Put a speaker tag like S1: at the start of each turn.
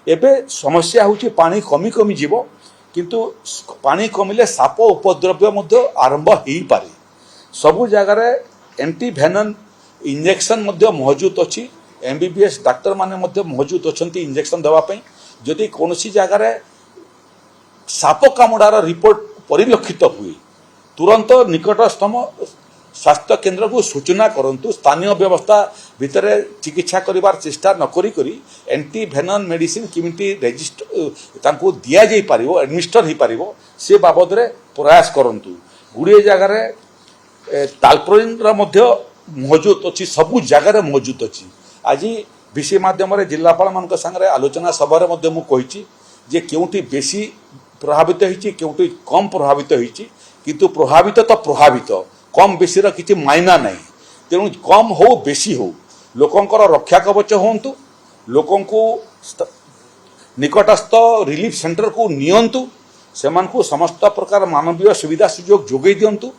S1: एबे समस्या होची पानी कमी कमी जीव किंतु पानी कमिले साप उपद्रव्य मध्य आरंभ हो पारे सबु जगार एंटी भेनन इंजेक्शन मध्य मौजूद अच्छी एमबीबीएस डाक्टर माने मध्य मौजूद अच्छा इंजेक्शन देवाई जदि कौन जगार साप कामुड़ार रिपोर्ट परिलक्षित हुए तुरंत निकटस्थम स्वास्थ्य केन्द्र को सूचना करंतु स्थानीय व्यवस्था भितर चिकित्सा करिवार चेष्टा न करी करी एंटी भेनन मेडिसिन किमिति रेजिस्टर तांको दिया जाई पारिबो एडमिनिस्टर ही पारिबो से बाबद रे प्रयास करंतु गुड़िए जगार तालप्रोइन मध्य मौजूद अच्छी सबु जगार मौजूद अच्छी आज विषय माध्यम जिलापाल मान संगे आलोचना सभा मध्य मु कहिछि जे केउटी बेसी प्रभावित होइछि केउटी कम प्रभावित होइछि किंतु प्रभावित तो प्रभावित कम बेसी किसी मायना नहीं तेणु कम हो बेसी हो लोकंकर रक्षा कवच होंतु लोकंकु निकटस्थ रिलीफ सेंटर को नियंतु सेमान को समस्त प्रकार मानवीय सुविधा सुजोग जोगई दियंतु